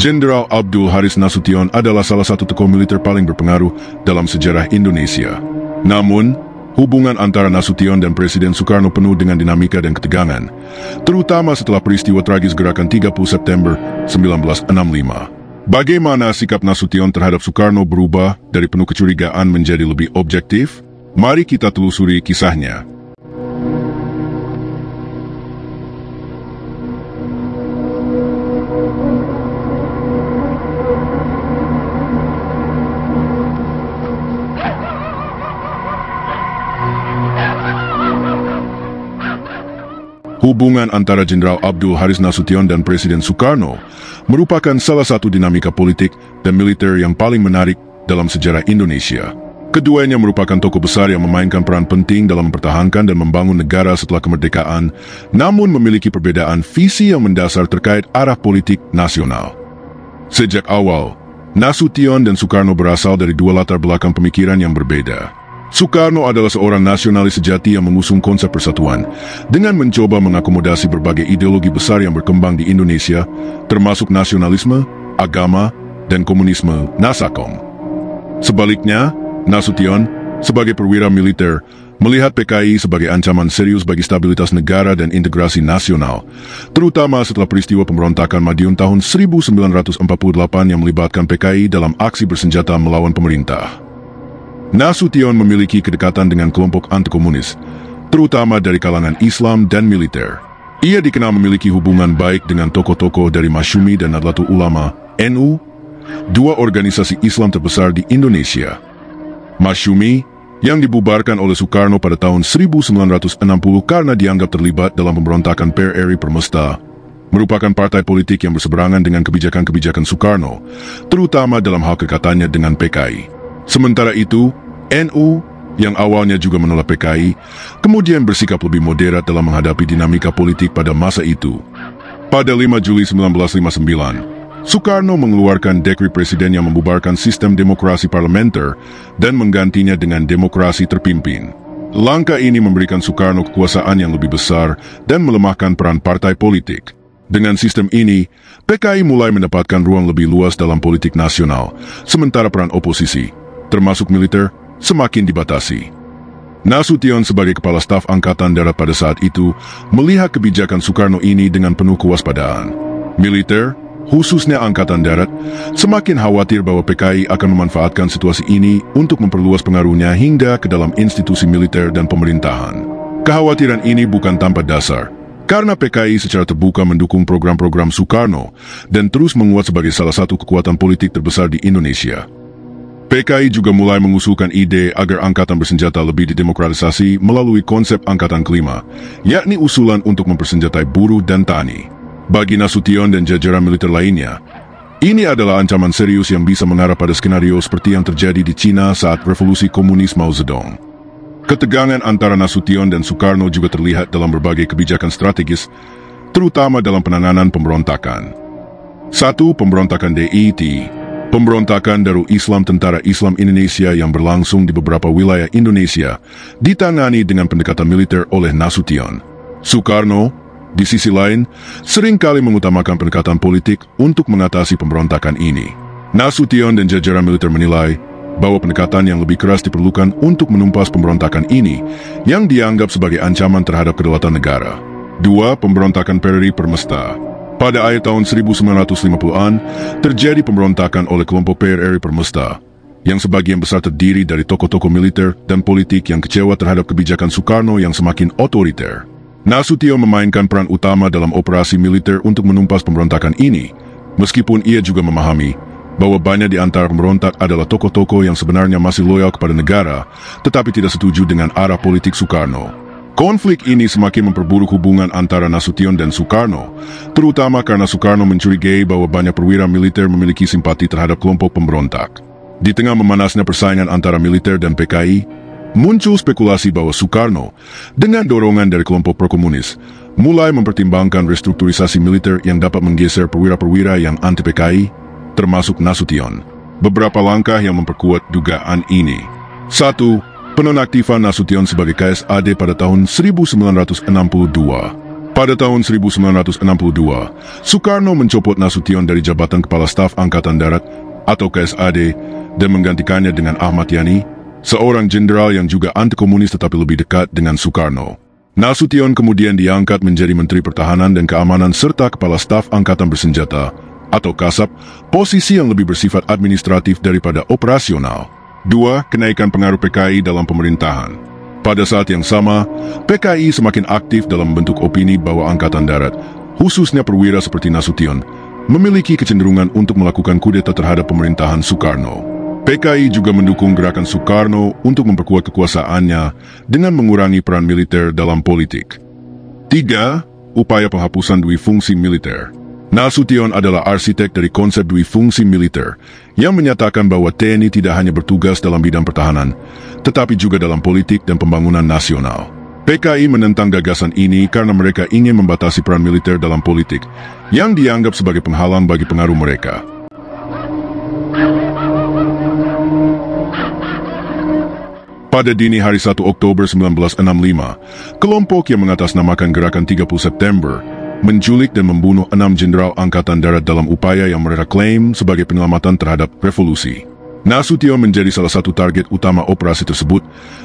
Jenderal Abdul Haris Nasution adalah salah satu tokoh militer paling berpengaruh dalam sejarah Indonesia. Namun, hubungan antara Nasution dan Presiden Soekarno penuh dengan dinamika dan ketegangan, terutama setelah peristiwa tragis Gerakan 30 September 1965. Bagaimana sikap Nasution terhadap Soekarno berubah dari penuh kecurigaan menjadi lebih objektif? Mari kita telusuri kisahnya. Hubungan antara Jenderal Abdul Haris Nasution dan Presiden Soekarno merupakan salah satu dinamika politik dan militer yang paling menarik dalam sejarah Indonesia. Keduanya merupakan tokoh besar yang memainkan peran penting dalam mempertahankan dan membangun negara setelah kemerdekaan, namun memiliki perbedaan visi yang mendasar terkait arah politik nasional. Sejak awal, Nasution dan Soekarno berasal dari dua latar belakang pemikiran yang berbeda. Soekarno adalah seorang nasionalis sejati yang mengusung konsep persatuan dengan mencoba mengakomodasi berbagai ideologi besar yang berkembang di Indonesia, termasuk nasionalisme, agama, dan komunisme (Nasakom). Sebaliknya, Nasution, sebagai perwira militer, melihat PKI sebagai ancaman serius bagi stabilitas negara dan integrasi nasional, terutama setelah peristiwa pemberontakan Madiun tahun 1948 yang melibatkan PKI dalam aksi bersenjata melawan pemerintah. Nasution memiliki kedekatan dengan kelompok anti-komunis, terutama dari kalangan Islam dan militer. Ia dikenal memiliki hubungan baik dengan tokoh-tokoh dari Masyumi dan Nahdlatul Ulama, NU, dua organisasi Islam terbesar di Indonesia. Masyumi, yang dibubarkan oleh Soekarno pada tahun 1960 karena dianggap terlibat dalam pemberontakan PRRI Permesta, merupakan partai politik yang berseberangan dengan kebijakan-kebijakan Soekarno, terutama dalam hal kedekatannya dengan PKI. Sementara itu, NU, yang awalnya juga menolak PKI, kemudian bersikap lebih moderat dalam menghadapi dinamika politik pada masa itu. Pada 5 Juli 1959, Soekarno mengeluarkan dekret presiden yang membubarkan sistem demokrasi parlementer dan menggantinya dengan demokrasi terpimpin. Langkah ini memberikan Soekarno kekuasaan yang lebih besar dan melemahkan peran partai politik. Dengan sistem ini, PKI mulai mendapatkan ruang lebih luas dalam politik nasional, sementara peran oposisi, termasuk militer, semakin dibatasi. Nasution sebagai Kepala Staf Angkatan Darat pada saat itu melihat kebijakan Soekarno ini dengan penuh kewaspadaan. Militer, khususnya Angkatan Darat, semakin khawatir bahwa PKI akan memanfaatkan situasi ini untuk memperluas pengaruhnya hingga ke dalam institusi militer dan pemerintahan. Kekhawatiran ini bukan tanpa dasar, karena PKI secara terbuka mendukung program-program Soekarno dan terus menguat sebagai salah satu kekuatan politik terbesar di Indonesia. PKI juga mulai mengusulkan ide agar angkatan bersenjata lebih didemokratisasi melalui konsep angkatan kelima, yakni usulan untuk mempersenjatai buruh dan tani. Bagi Nasution dan jajaran militer lainnya, ini adalah ancaman serius yang bisa mengarah pada skenario seperti yang terjadi di Cina saat revolusi komunis Mao Zedong. Ketegangan antara Nasution dan Soekarno juga terlihat dalam berbagai kebijakan strategis, terutama dalam penanganan pemberontakan. 1. Pemberontakan DIT. Pemberontakan Darul Islam Tentara Islam Indonesia yang berlangsung di beberapa wilayah Indonesia ditangani dengan pendekatan militer oleh Nasution. Soekarno, di sisi lain, seringkali mengutamakan pendekatan politik untuk mengatasi pemberontakan ini. Nasution dan jajaran militer menilai bahwa pendekatan yang lebih keras diperlukan untuk menumpas pemberontakan ini yang dianggap sebagai ancaman terhadap kedaulatan negara. 2. Pemberontakan PRRI Permesta. Pada akhir tahun 1950-an, terjadi pemberontakan oleh kelompok PRRI Permesta, yang sebagian besar terdiri dari tokoh-tokoh militer dan politik yang kecewa terhadap kebijakan Soekarno yang semakin otoriter. Nasution memainkan peran utama dalam operasi militer untuk menumpas pemberontakan ini, meskipun ia juga memahami bahwa banyak di antara pemberontak adalah tokoh-tokoh yang sebenarnya masih loyal kepada negara, tetapi tidak setuju dengan arah politik Soekarno. Konflik ini semakin memperburuk hubungan antara Nasution dan Soekarno, terutama karena Soekarno mencurigai bahwa banyak perwira militer memiliki simpati terhadap kelompok pemberontak. Di tengah memanasnya persaingan antara militer dan PKI, muncul spekulasi bahwa Soekarno, dengan dorongan dari kelompok pro-komunis, mulai mempertimbangkan restrukturisasi militer yang dapat menggeser perwira-perwira yang anti-PKI, termasuk Nasution. Beberapa langkah yang memperkuat dugaan ini. 1. Penonaktifan Nasution sebagai KSAD pada tahun 1962. Pada tahun 1962, Soekarno mencopot Nasution dari jabatan Kepala Staf Angkatan Darat atau KSAD dan menggantikannya dengan Ahmad Yani, seorang jenderal yang juga anti-komunis tetapi lebih dekat dengan Soekarno. Nasution kemudian diangkat menjadi Menteri Pertahanan dan Keamanan serta Kepala Staf Angkatan Bersenjata atau KASAP, posisi yang lebih bersifat administratif daripada operasional. 2. Kenaikan pengaruh PKI dalam pemerintahan. Pada saat yang sama, PKI semakin aktif dalam membentuk opini bahwa Angkatan Darat, khususnya perwira seperti Nasution, memiliki kecenderungan untuk melakukan kudeta terhadap pemerintahan Soekarno. PKI juga mendukung gerakan Soekarno untuk memperkuat kekuasaannya dengan mengurangi peran militer dalam politik. 3. Upaya penghapusan duifungsi militer. Nasution adalah arsitek dari konsep duifungsi militer yang menyatakan bahwa TNI tidak hanya bertugas dalam bidang pertahanan, tetapi juga dalam politik dan pembangunan nasional. PKI menentang gagasan ini karena mereka ingin membatasi peran militer dalam politik yang dianggap sebagai penghalang bagi pengaruh mereka. Pada dini hari 1 Oktober 1965, kelompok yang mengatasnamakan Gerakan 30 September menculik dan membunuh 6 jenderal Angkatan Darat dalam upaya yang mereka klaim sebagai penyelamatan terhadap revolusi. Nasution menjadi salah satu target utama operasi tersebut,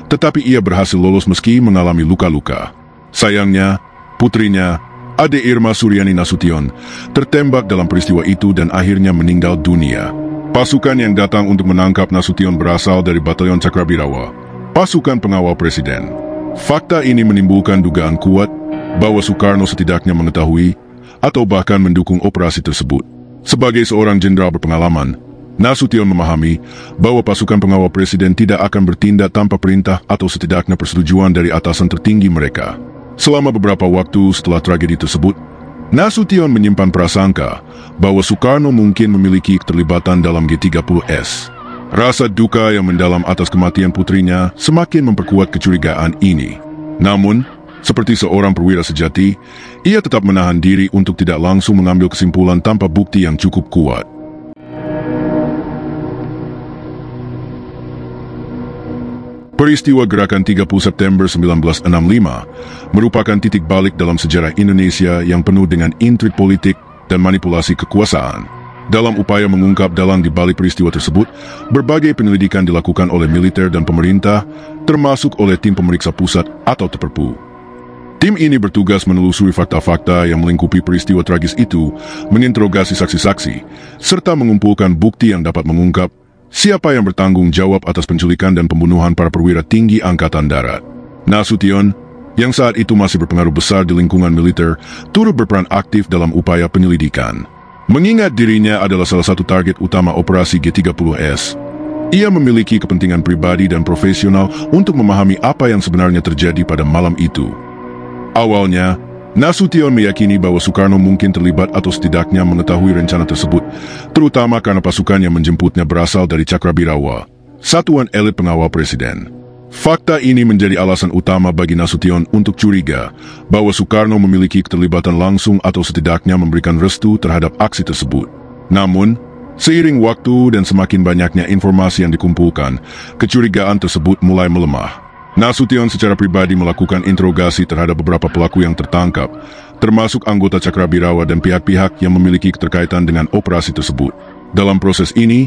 tetapi ia berhasil lolos meski mengalami luka-luka. Sayangnya, putrinya, Ade Irma Suryani Nasution, tertembak dalam peristiwa itu dan akhirnya meninggal dunia. Pasukan yang datang untuk menangkap Nasution berasal dari Batalion Cakrabirawa, pasukan pengawal presiden. Fakta ini menimbulkan dugaan kuat bahwa Soekarno setidaknya mengetahui atau bahkan mendukung operasi tersebut. Sebagai seorang jenderal berpengalaman, Nasution memahami bahwa pasukan pengawal presiden tidak akan bertindak tanpa perintah atau setidaknya persetujuan dari atasan tertinggi mereka. Selama beberapa waktu setelah tragedi tersebut, Nasution menyimpan prasangka bahwa Soekarno mungkin memiliki keterlibatan dalam G30S. Rasa duka yang mendalam atas kematian putrinya semakin memperkuat kecurigaan ini. Namun, seperti seorang perwira sejati, ia tetap menahan diri untuk tidak langsung mengambil kesimpulan tanpa bukti yang cukup kuat. Peristiwa Gerakan 30 September 1965 merupakan titik balik dalam sejarah Indonesia yang penuh dengan intrik politik dan manipulasi kekuasaan. Dalam upaya mengungkap dalang di balik peristiwa tersebut, berbagai penyelidikan dilakukan oleh militer dan pemerintah, termasuk oleh tim pemeriksa pusat atau TPRPU. Tim ini bertugas menelusuri fakta-fakta yang melingkupi peristiwa tragis itu, menginterogasi saksi-saksi, serta mengumpulkan bukti yang dapat mengungkap siapa yang bertanggung jawab atas penculikan dan pembunuhan para perwira tinggi Angkatan Darat. Nasution, yang saat itu masih berpengaruh besar di lingkungan militer, turut berperan aktif dalam upaya penyelidikan. Mengingat dirinya adalah salah satu target utama operasi G30S, ia memiliki kepentingan pribadi dan profesional untuk memahami apa yang sebenarnya terjadi pada malam itu. Awalnya, Nasution meyakini bahwa Soekarno mungkin terlibat atau setidaknya mengetahui rencana tersebut, terutama karena pasukan yang menjemputnya berasal dari Cakrabirawa, satuan elit pengawal presiden. Fakta ini menjadi alasan utama bagi Nasution untuk curiga bahwa Soekarno memiliki keterlibatan langsung atau setidaknya memberikan restu terhadap aksi tersebut. Namun, seiring waktu dan semakin banyaknya informasi yang dikumpulkan, kecurigaan tersebut mulai melemah. Nasution secara pribadi melakukan interogasi terhadap beberapa pelaku yang tertangkap, termasuk anggota Cakrabirawa dan pihak-pihak yang memiliki keterkaitan dengan operasi tersebut. Dalam proses ini,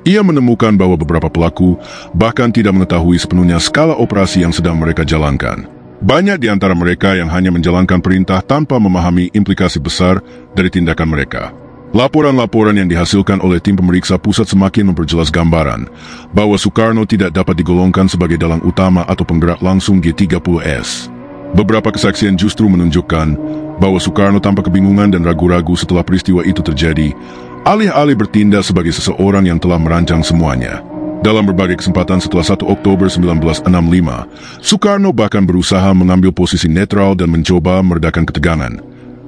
ia menemukan bahwa beberapa pelaku bahkan tidak mengetahui sepenuhnya skala operasi yang sedang mereka jalankan. Banyak di antara mereka yang hanya menjalankan perintah tanpa memahami implikasi besar dari tindakan mereka. Laporan-laporan yang dihasilkan oleh tim pemeriksa pusat semakin memperjelas gambaran bahwa Soekarno tidak dapat digolongkan sebagai dalang utama atau penggerak langsung G30S. Beberapa kesaksian justru menunjukkan bahwa Soekarno tampak kebingungan dan ragu-ragu setelah peristiwa itu terjadi, alih-alih bertindak sebagai seseorang yang telah merancang semuanya. Dalam berbagai kesempatan setelah 1 Oktober 1965, Soekarno bahkan berusaha mengambil posisi netral dan mencoba meredakan ketegangan.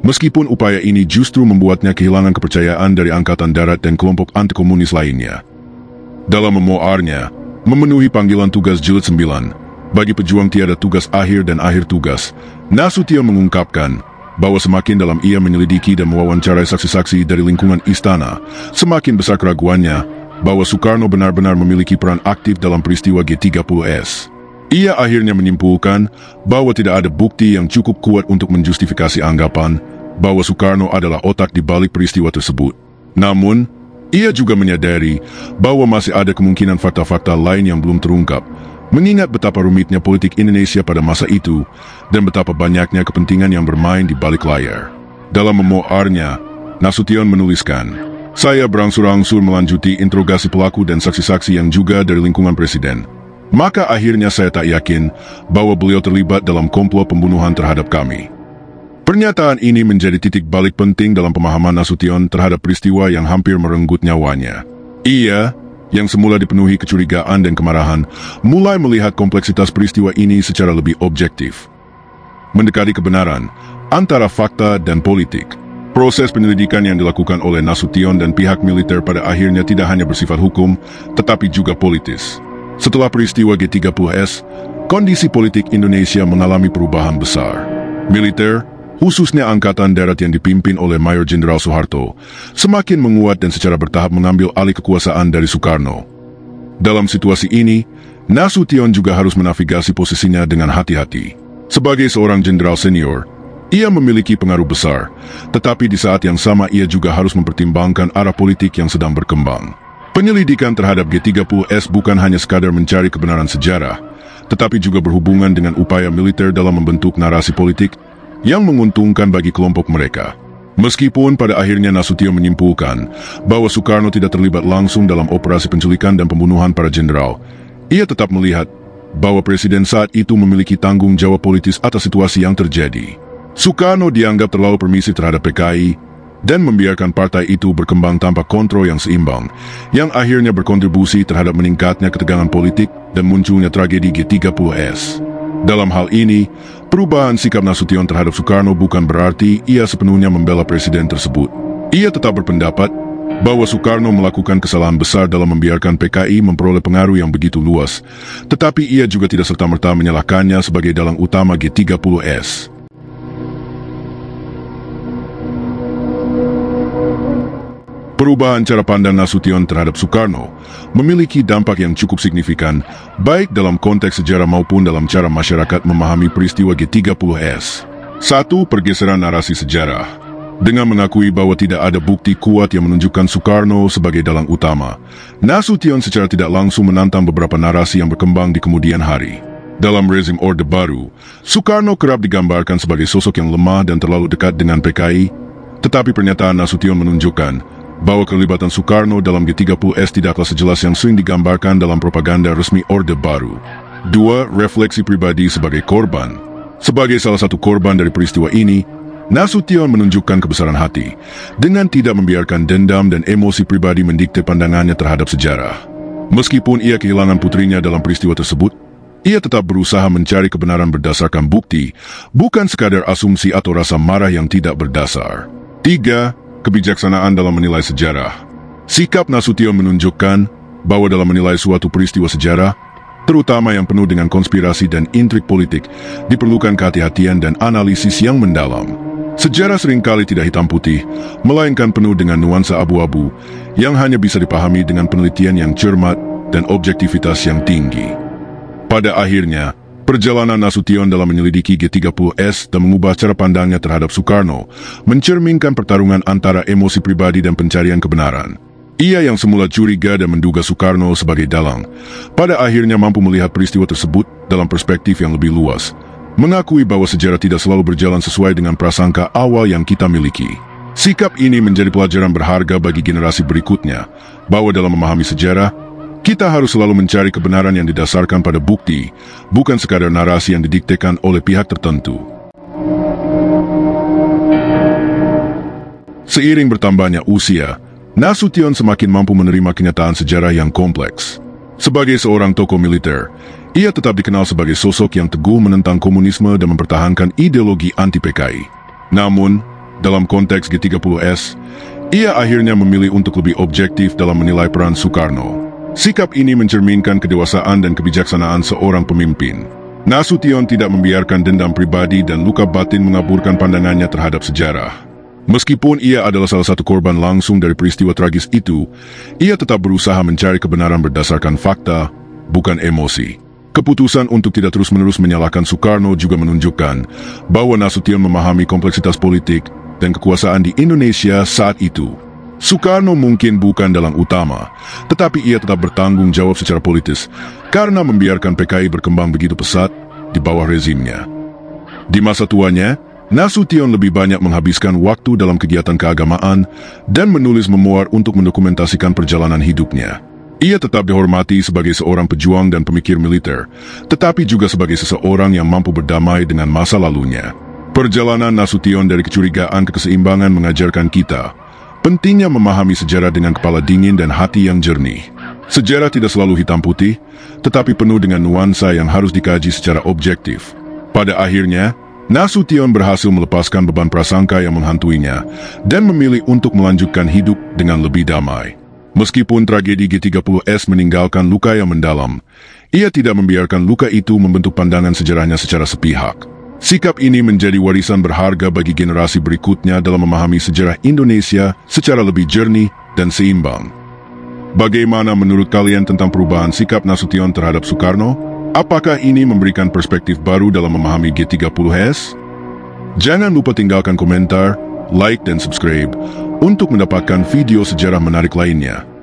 Meskipun upaya ini justru membuatnya kehilangan kepercayaan dari Angkatan Darat dan kelompok anti-komunis lainnya. Dalam memoarnya, memenuhi panggilan tugas jilid 9, bagi pejuang tiada tugas akhir dan akhir tugas, Nasution mengungkapkan bahwa semakin dalam ia menyelidiki dan mewawancarai saksi-saksi dari lingkungan istana, semakin besar keraguannya bahwa Soekarno benar-benar memiliki peran aktif dalam peristiwa G30S. Ia akhirnya menyimpulkan bahwa tidak ada bukti yang cukup kuat untuk menjustifikasi anggapan bahwa Soekarno adalah otak di balik peristiwa tersebut. Namun, ia juga menyadari bahwa masih ada kemungkinan fakta-fakta lain yang belum terungkap, mengingat betapa rumitnya politik Indonesia pada masa itu dan betapa banyaknya kepentingan yang bermain di balik layar. Dalam memoarnya, Nasution menuliskan, "Saya berangsur-angsur melanjuti interogasi pelaku dan saksi-saksi yang juga dari lingkungan presiden. Maka akhirnya saya tak yakin bahwa beliau terlibat dalam komplot pembunuhan terhadap kami." Pernyataan ini menjadi titik balik penting dalam pemahaman Nasution terhadap peristiwa yang hampir merenggut nyawanya. Ia, yang semula dipenuhi kecurigaan dan kemarahan, mulai melihat kompleksitas peristiwa ini secara lebih objektif. Mendekati kebenaran antara fakta dan politik. Proses penyelidikan yang dilakukan oleh Nasution dan pihak militer pada akhirnya tidak hanya bersifat hukum, tetapi juga politis. Setelah peristiwa G30S, kondisi politik Indonesia mengalami perubahan besar. Militer, khususnya Angkatan Darat yang dipimpin oleh Mayor Jenderal Soeharto, semakin menguat dan secara bertahap mengambil alih kekuasaan dari Soekarno. Dalam situasi ini, Nasution juga harus menavigasi posisinya dengan hati-hati. Sebagai seorang jenderal senior, ia memiliki pengaruh besar, tetapi di saat yang sama ia juga harus mempertimbangkan arah politik yang sedang berkembang. Penyelidikan terhadap G30S bukan hanya sekadar mencari kebenaran sejarah, tetapi juga berhubungan dengan upaya militer dalam membentuk narasi politik yang menguntungkan bagi kelompok mereka. Meskipun pada akhirnya Nasution menyimpulkan bahwa Soekarno tidak terlibat langsung dalam operasi penculikan dan pembunuhan para jenderal, ia tetap melihat bahwa presiden saat itu memiliki tanggung jawab politis atas situasi yang terjadi. Soekarno dianggap terlalu permisif terhadap PKI dan membiarkan partai itu berkembang tanpa kontrol yang seimbang, yang akhirnya berkontribusi terhadap meningkatnya ketegangan politik dan munculnya tragedi G30S. Dalam hal ini, perubahan sikap Nasution terhadap Soekarno bukan berarti ia sepenuhnya membela presiden tersebut. Ia tetap berpendapat bahwa Soekarno melakukan kesalahan besar dalam membiarkan PKI memperoleh pengaruh yang begitu luas, tetapi ia juga tidak serta-merta menyalahkannya sebagai dalang utama G30S. Perubahan cara pandang Nasution terhadap Soekarno memiliki dampak yang cukup signifikan, baik dalam konteks sejarah maupun dalam cara masyarakat memahami peristiwa G30S. 1. Pergeseran narasi sejarah. Dengan mengakui bahwa tidak ada bukti kuat yang menunjukkan Soekarno sebagai dalang utama, Nasution secara tidak langsung menantang beberapa narasi yang berkembang di kemudian hari. Dalam rezim Orde Baru, Soekarno kerap digambarkan sebagai sosok yang lemah dan terlalu dekat dengan PKI, tetapi pernyataan Nasution menunjukkan bahwa kelibatan Soekarno dalam G30S tidaklah sejelas yang sering digambarkan dalam propaganda resmi Orde Baru. 2. Refleksi pribadi sebagai korban. Sebagai salah satu korban dari peristiwa ini, Nasution menunjukkan kebesaran hati dengan tidak membiarkan dendam dan emosi pribadi mendikte pandangannya terhadap sejarah. Meskipun ia kehilangan putrinya dalam peristiwa tersebut, ia tetap berusaha mencari kebenaran berdasarkan bukti, bukan sekadar asumsi atau rasa marah yang tidak berdasar. 3. Kebijaksanaan dalam menilai sejarah. Sikap Nasution menunjukkan bahwa dalam menilai suatu peristiwa sejarah, terutama yang penuh dengan konspirasi dan intrik politik, diperlukan kehati-hatian dan analisis yang mendalam. Sejarah seringkali tidak hitam putih, melainkan penuh dengan nuansa abu-abu yang hanya bisa dipahami dengan penelitian yang cermat dan objektivitas yang tinggi. Pada akhirnya, perjalanan Nasution dalam menyelidiki G30S dan mengubah cara pandangnya terhadap Soekarno mencerminkan pertarungan antara emosi pribadi dan pencarian kebenaran. Ia yang semula curiga dan menduga Soekarno sebagai dalang, pada akhirnya mampu melihat peristiwa tersebut dalam perspektif yang lebih luas, mengakui bahwa sejarah tidak selalu berjalan sesuai dengan prasangka awal yang kita miliki. Sikap ini menjadi pelajaran berharga bagi generasi berikutnya, bahwa dalam memahami sejarah, kita harus selalu mencari kebenaran yang didasarkan pada bukti, bukan sekadar narasi yang didiktekan oleh pihak tertentu. Seiring bertambahnya usia, Nasution semakin mampu menerima kenyataan sejarah yang kompleks. Sebagai seorang tokoh militer, ia tetap dikenal sebagai sosok yang teguh menentang komunisme dan mempertahankan ideologi anti-PKI. Namun, dalam konteks G30S, ia akhirnya memilih untuk lebih objektif dalam menilai peran Soekarno. Sikap ini mencerminkan kedewasaan dan kebijaksanaan seorang pemimpin. Nasution tidak membiarkan dendam pribadi dan luka batin mengaburkan pandangannya terhadap sejarah. Meskipun ia adalah salah satu korban langsung dari peristiwa tragis itu, ia tetap berusaha mencari kebenaran berdasarkan fakta, bukan emosi. Keputusan untuk tidak terus-menerus menyalahkan Soekarno juga menunjukkan bahwa Nasution memahami kompleksitas politik dan kekuasaan di Indonesia saat itu. Soekarno mungkin bukan dalang utama, tetapi ia tetap bertanggung jawab secara politis karena membiarkan PKI berkembang begitu pesat di bawah rezimnya. Di masa tuanya, Nasution lebih banyak menghabiskan waktu dalam kegiatan keagamaan dan menulis memoir untuk mendokumentasikan perjalanan hidupnya. Ia tetap dihormati sebagai seorang pejuang dan pemikir militer, tetapi juga sebagai seseorang yang mampu berdamai dengan masa lalunya. Perjalanan Nasution dari kecurigaan ke keseimbangan mengajarkan kita pentingnya memahami sejarah dengan kepala dingin dan hati yang jernih. Sejarah tidak selalu hitam putih, tetapi penuh dengan nuansa yang harus dikaji secara objektif. Pada akhirnya, Nasution berhasil melepaskan beban prasangka yang menghantuinya dan memilih untuk melanjutkan hidup dengan lebih damai. Meskipun tragedi G30S meninggalkan luka yang mendalam, ia tidak membiarkan luka itu membentuk pandangan sejarahnya secara sepihak. Sikap ini menjadi warisan berharga bagi generasi berikutnya dalam memahami sejarah Indonesia secara lebih jernih dan seimbang. Bagaimana menurut kalian tentang perubahan sikap Nasution terhadap Soekarno? Apakah ini memberikan perspektif baru dalam memahami G30S? Jangan lupa tinggalkan komentar, like dan subscribe untuk mendapatkan video sejarah menarik lainnya.